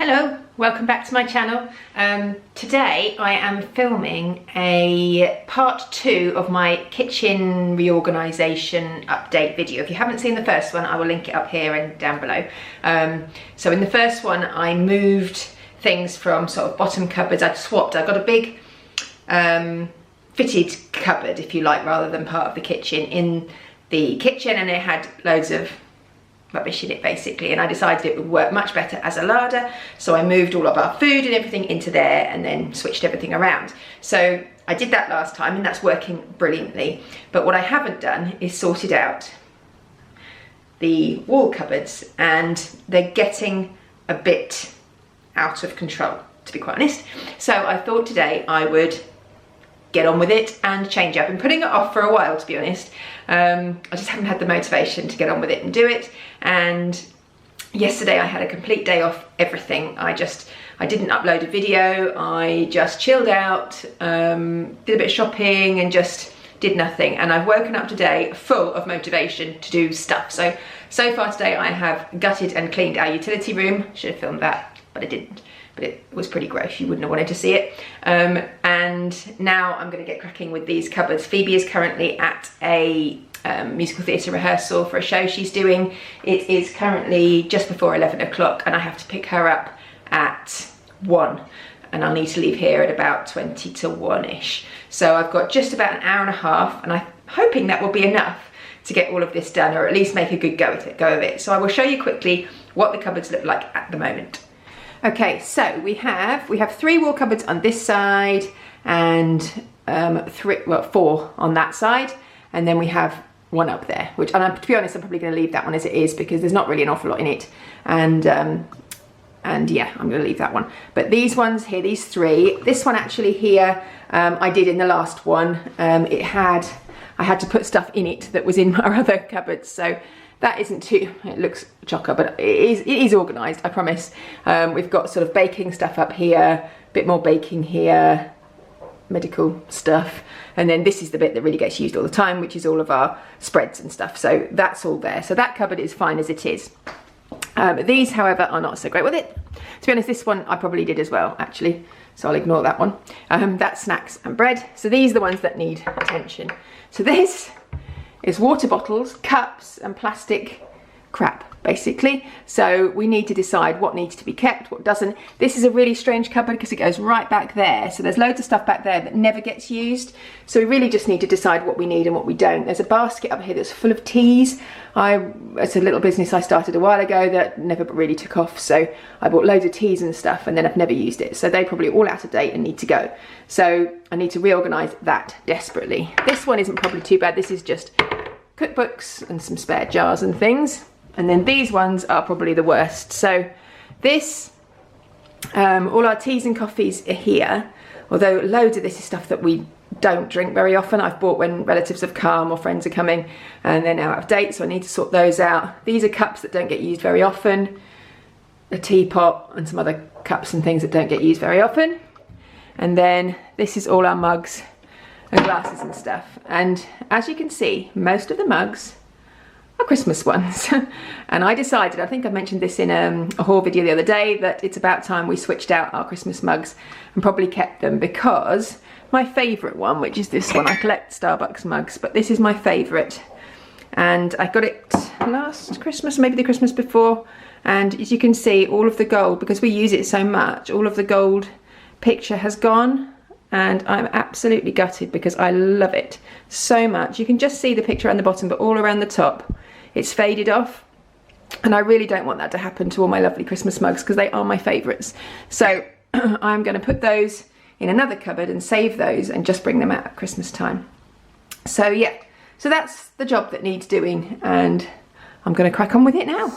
Hello, welcome back to my channel. Today I am filming a part 2 of my kitchen reorganisation update video. If you haven't seen the first one, I will link it up here and down below. So in the first one I moved things from sort of bottom cupboards. I've got a big fitted cupboard, if you like, rather than part of the kitchen in the kitchen, and it had loads of rubbish in it basically, and I decided it would work much better as a larder, so I moved all of our food and everything into there and then switched everything around. So I did that last time and that's working brilliantly, but what I haven't done is sorted out the wall cupboards, and they're getting a bit out of control, to be quite honest. So I thought today I would get on with it and change up. I've been putting it off for a while, to be honest. I just haven't had the motivation to get on with it and do it. And yesterday I had a complete day off everything. I didn't upload a video. I just chilled out, did a bit of shopping and just did nothing. And I've woken up today full of motivation to do stuff. So far today I have gutted and cleaned our utility room. Should have filmed that, but I didn't. But it was pretty gross, you wouldn't have wanted to see it. And now I'm gonna get cracking with these cupboards. Phoebe is currently at a musical theatre rehearsal for a show she's doing. It is currently just before 11 o'clock and I have to pick her up at 1. And I'll need to leave here at about 20 to 1-ish. So I've got just about an hour and a half, and I'm hoping that will be enough to get all of this done, or at least make a good go of it. So I will show you quickly what the cupboards look like at the moment. Okay, so we have 3 wall cupboards on this side and 4 on that side, and then we have 1 up there, which, and to be honest, I'm probably going to leave that one as it is because there's not really an awful lot in it, and yeah, I'm going to leave that one. But these ones here, these 3, this one actually here, I did in the last one. I had to put stuff in it that was in our other cupboards, so that isn't too, it looks chocker, but it is organised, I promise. We've got sort of baking stuff up here, a bit more baking here, medical stuff, and then this is the bit that really gets used all the time, which is all of our spreads and stuff. So that's all there. So that cupboard is fine as it is. These, however, are not so great with it. To be honest, this one I probably did as well, actually, so I'll ignore that one. That's snacks and bread. So these are the ones that need attention. So this is water bottles, cups and plastic crap, basically. So we need to decide what needs to be kept, what doesn't. This is a really strange cupboard because it goes right back there. So there's loads of stuff back there that never gets used. So we really just need to decide what we need and what we don't. There's a basket up here that's full of teas. It's a little business I started a while ago that never really took off. So I bought loads of teas and stuff and then I've never used it. So they're probably all out of date and need to go. So I need to reorganise that desperately. This one isn't probably too bad. This is just cookbooks and some spare jars and things. And then these ones are probably the worst. So this, all our teas and coffees are here, although loads of this is stuff that we don't drink very often. I've bought when relatives have come or friends are coming, and they're now out of date, so I need to sort those out. These are cups that don't get used very often, a teapot and some other cups and things that don't get used very often. And then this is all our mugs and glasses and stuff. And as you can see, most of the mugs are Christmas ones. And I decided, I think I mentioned this in a haul video the other day, that it's about time we switched out our Christmas mugs and probably kept them, because my favourite one, which is this one, I collect Starbucks mugs, but this is my favourite. And I got it last Christmas, maybe the Christmas before. And as you can see, all of the gold, because we use it so much, all of the gold picture has gone. And I'm absolutely gutted because I love it so much. You can just see the picture on the bottom, but all around the top it's faded off, and I really don't want that to happen to all my lovely Christmas mugs because they are my favourites. So I'm going to put those in another cupboard and save those and just bring them out at Christmas time. So yeah, so that's the job that needs doing, and I'm going to crack on with it now.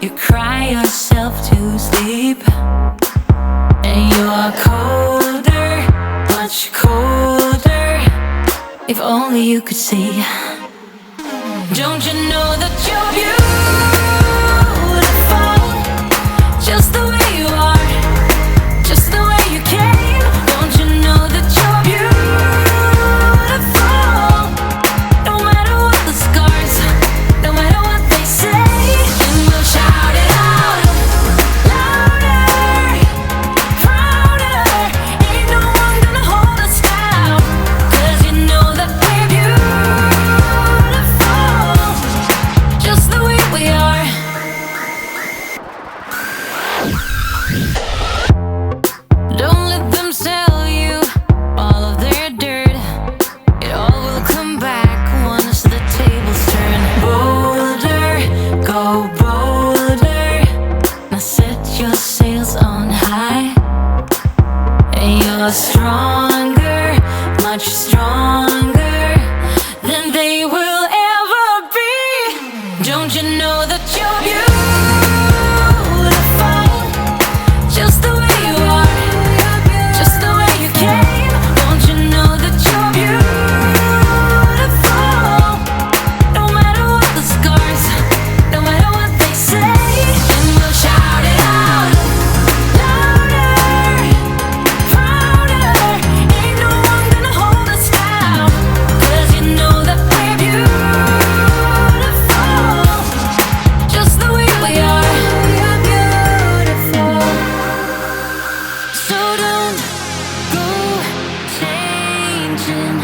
You're And you're colder, much colder. If only you could see. Don't you know that you're beautiful, just the way you are, just the way you came. Don't you know that you're beautiful, no matter what the scars, no matter what they say. And we'll shout it out, louder, prouder. Ain't no one gonna hold us down, 'cause you know that we're beautiful, just the way we are. Don't let them sell you all of their dirt. It all will come back once the tables turn. Bolder, go bolder. Now set your sails on high. And you're stronger, much stronger than they will ever be. Don't you know that you're beautiful, just the way you are, just the way you came. Don't you know that you're beautiful, no matter what the scars, no matter what they say. And we'll shout it out, louder, prouder. Ain't no one gonna hold us down, 'cause you know that we're beautiful, just the way we are. We're beautiful. So don't go changing.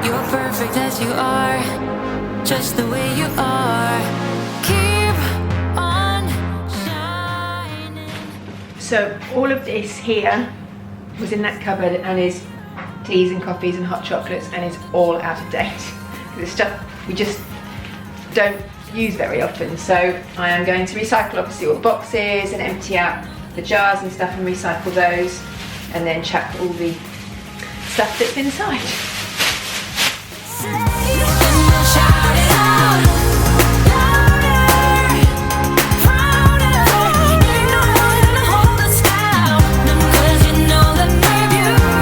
You're perfect as you are, just the way you are. Keep on shining. So all of this here was in that cupboard and is teas and coffees and hot chocolates, and is all out of date. It's stuff we just don't use very often. So I am going to recycle obviously all the boxes and empty out the jars and stuff and recycle those, and then chuck all the stuff that's inside. And we'll shout it out, louder, prouder. Ain't no one gonna hold us down, 'cause you know that we're beautiful,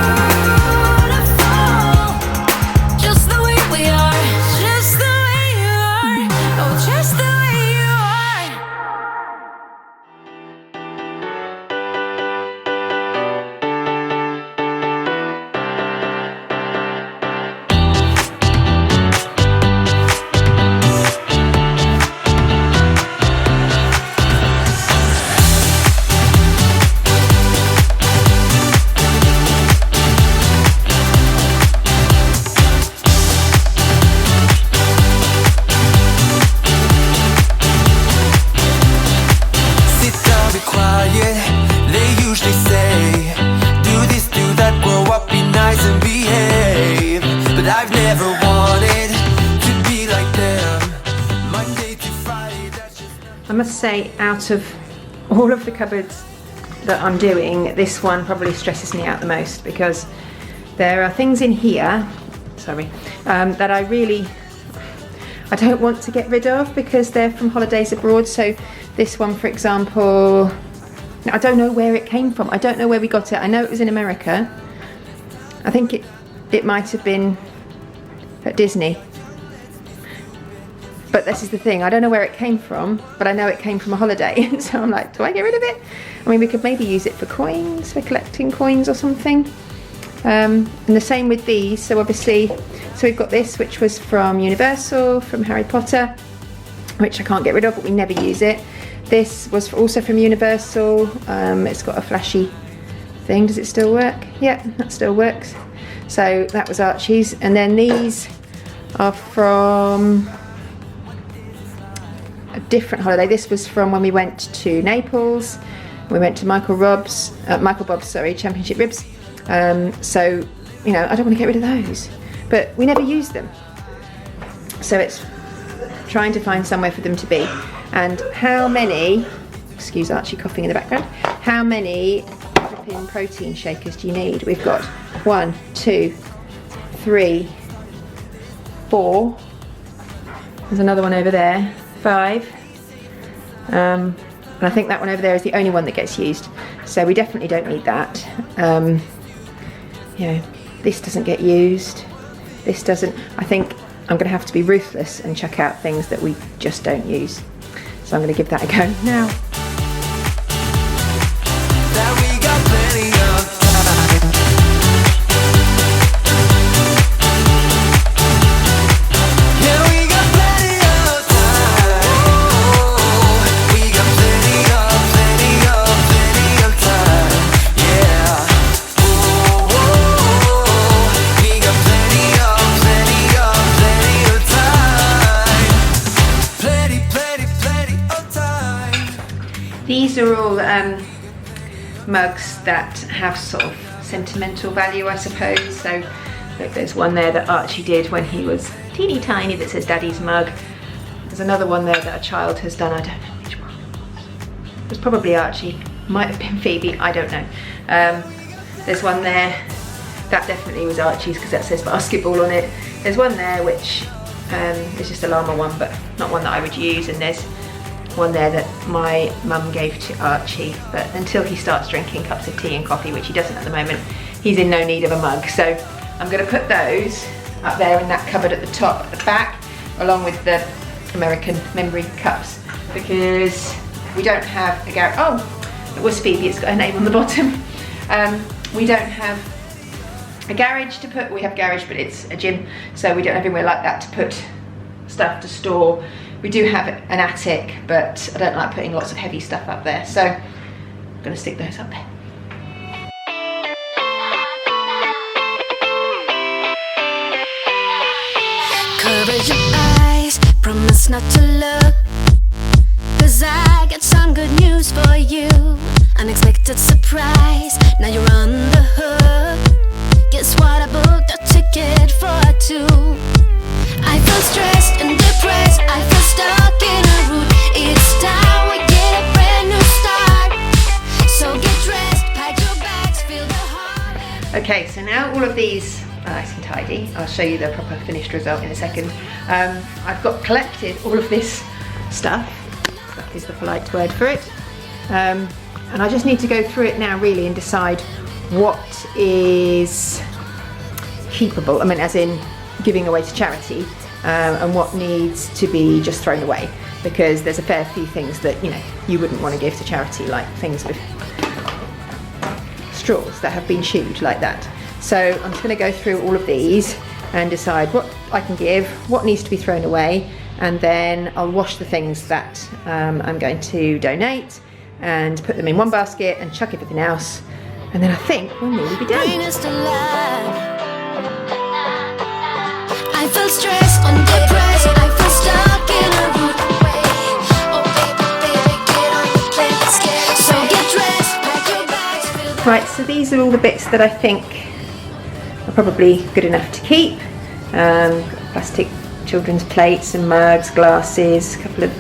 just the way we are, just the way you are, oh, just the way you are. Sit down, be quiet, they usually say. Do this, do that, grow up, be nice and behave. But I've never wanted to be like them. Monday to Friday, that's just I must say, out of all of the cupboards that I'm doing, this one probably stresses me out the most, because there are things in here, that I don't want to get rid of because they're from holidays abroad. So this one, for example, I don't know where it came from. I don't know where we got it. I know it was in America. I think it might have been at Disney. But this is the thing, I don't know where it came from, but I know it came from a holiday. So I'm like, do I get rid of it? I mean, we could maybe use it for coins, for collecting coins or something. And the same with these. So obviously, so we've got this, which was from Universal, from Harry Potter, which I can't get rid of, but we never use it. This was also from Universal. It's got a flashy thing. Does it still work? Yeah, that still works. So that was Archie's. And then these are from a different holiday. This was from when we went to Naples. We went to Michael Bob's, Championship Ribs. So, you know, I don't want to get rid of those, but we never use them. So it's trying to find somewhere for them to be. And how many, excuse Archie coughing in the background, how many flipping protein shakers do you need? We've got 1, 2, 3, 4. There's another one over there, 5. And I think that one over there is the only one that gets used. So we definitely don't need that. You know, this doesn't get used. This doesn't. I think I'm going to have to be ruthless and chuck out things that we just don't use. So I'm going to give that a go now. These are all mugs that have sort of sentimental value, I suppose. So look, there's one there that Archie did when he was teeny tiny that says Daddy's mug. There's another one there that a child has done, I don't know which one. It was probably Archie, might have been Phoebe, I don't know. There's one there, that definitely was Archie's because that says basketball on it. There's one there which is just a llama one, but not one that I would use, and there's one there that my mum gave to Archie, but until he starts drinking cups of tea and coffee, which he doesn't at the moment, he's in no need of a mug. So I'm going to put those up there in that cupboard at the top, at the back, along with the American memory cups, because we don't have a garage. Oh, it was Phoebe, it's got her name on the bottom. We don't have a garage to put, we have a garage but it's a gym, so we don't have anywhere like that to put stuff to store. We do have an attic, but I don't like putting lots of heavy stuff up there, so I'm going to stick those up there. Cover your eyes, promise not to look, 'cause I got some good news for you. Unexpected surprise, now you're on the hook. Guess what, I booked a ticket for two. I feel stressed and depressed, I feel stuck in a route. It's time we get a brand new start. So get dressed, pack your bags, feel the heart. Okay, so now all of these are nice and tidy. I'll show you the proper finished result in a second. I've got collected all of this stuff, that is the polite word for it. And I just need to go through it now really and decide what is keepable, I mean as in giving away to charity, and what needs to be just thrown away, because there's a fair few things that, you know, you wouldn't want to give to charity, like things with straws that have been chewed like that. So I'm just going to go through all of these and decide what I can give, what needs to be thrown away, and then I'll wash the things that I'm going to donate and put them in one basket and chuck everything else, and then I think we'll nearly be done. I feel stressed and depressed, I feel stuck in a route. Oh baby, get on the plane, let's get. So get dressed, pack your bags, feel the Right, so these are all the bits that I think are probably good enough to keep. Plastic children's plates and mugs, glasses, a couple of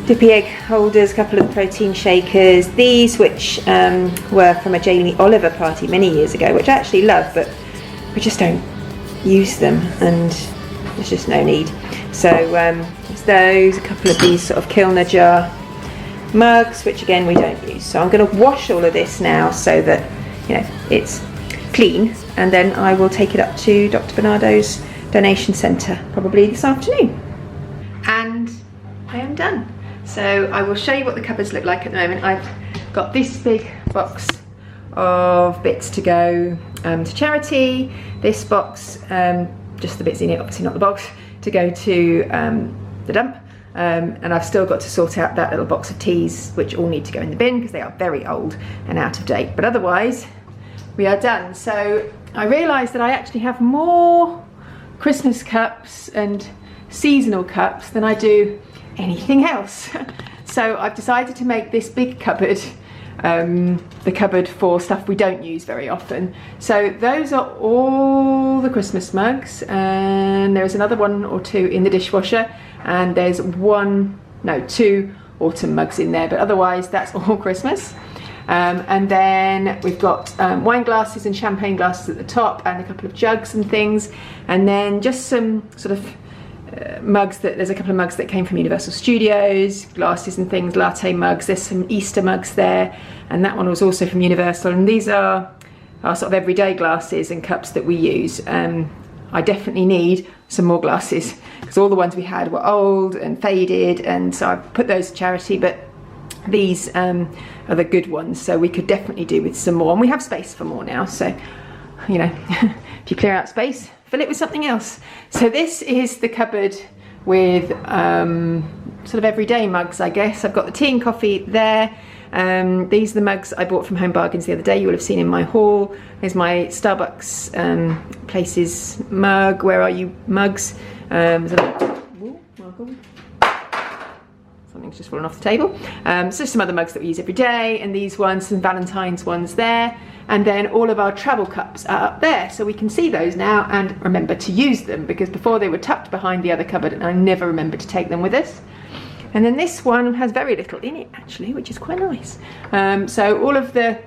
dippy egg holders, a couple of protein shakers. These, which were from a Jamie Oliver party many years ago, which I actually love, but we just don't use them and there's just no need. So it's those, a couple of these sort of Kilner jar mugs, which again we don't use. So I'm going to wash all of this now so that, you know, it's clean, and then I will take it up to Dr. Bernardo's donation centre probably this afternoon. And I am done. So I will show you what the cupboards look like at the moment. I've got this big box of bits to go to charity, this box, just the bits in it, obviously not the box, to go to the dump, and I've still got to sort out that little box of teas, which all need to go in the bin because they are very old and out of date, but otherwise we are done. So I realised that I actually have more Christmas cups and seasonal cups than I do anything else. So I've decided to make this big cupboard the cupboard for stuff we don't use very often. So those are all the Christmas mugs, and there's another one or two in the dishwasher, and there's two autumn mugs in there, but otherwise that's all Christmas. And then we've got wine glasses and champagne glasses at the top, and a couple of jugs and things, and then just some sort of mugs there's a couple of mugs that came from Universal Studios, glasses and things, latte mugs. There's some Easter mugs there, and that one was also from Universal. And these are our sort of everyday glasses and cups that we use. I definitely need some more glasses because all the ones we had were old and faded, and so I put those to charity, but these are the good ones, so we could definitely do with some more, and we have space for more now, so you know, if you clear out space, fill it with something else. So this is the cupboard with sort of everyday mugs, I guess. I've got the tea and coffee there. These are the mugs I bought from Home Bargains the other day. You will have seen in my haul. Here's my Starbucks Places mug. Where are you mugs? Something's just fallen off the table. So some other mugs that we use every day, and these ones, some Valentine's ones there. And then all of our travel cups are up there, so we can see those now and remember to use them, because before they were tucked behind the other cupboard and I never remembered to take them with us. And then this one has very little in it actually, which is quite nice. So all of the,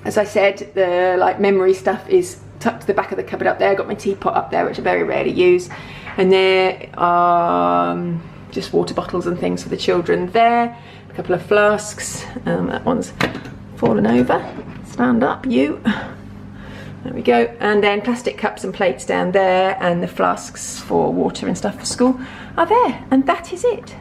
as I said, the like memory stuff is tucked to the back of the cupboard up there. I've got my teapot up there, which I very rarely use. And there are just water bottles and things for the children there. A couple of flasks. That one's fallen over. Stand up, you. There we go. And then plastic cups and plates down there, and the flasks for water and stuff for school are there. And that is it.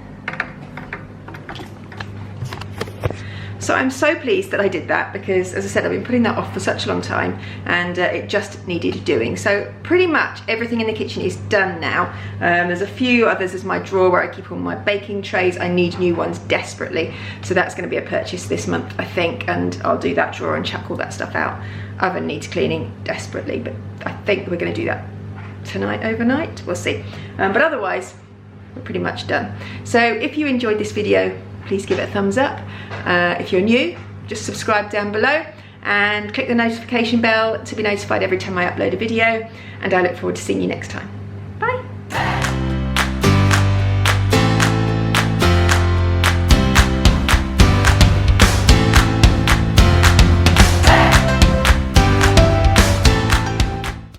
So I'm so pleased that I did that, because as I said, I've been putting that off for such a long time, and it just needed doing. So pretty much everything in the kitchen is done now. There's a few others. There's my drawer where I keep all my baking trays. I need new ones desperately. So that's going to be a purchase this month, I think, and I'll do that drawer and chuck all that stuff out. Oven needs cleaning desperately, but I think we're going to do that tonight, overnight. We'll see. But otherwise, we're pretty much done. So if you enjoyed this video, please give it a thumbs up. If you're new, just subscribe down below and click the notification bell to be notified every time I upload a video, and I look forward to seeing you next time. Bye.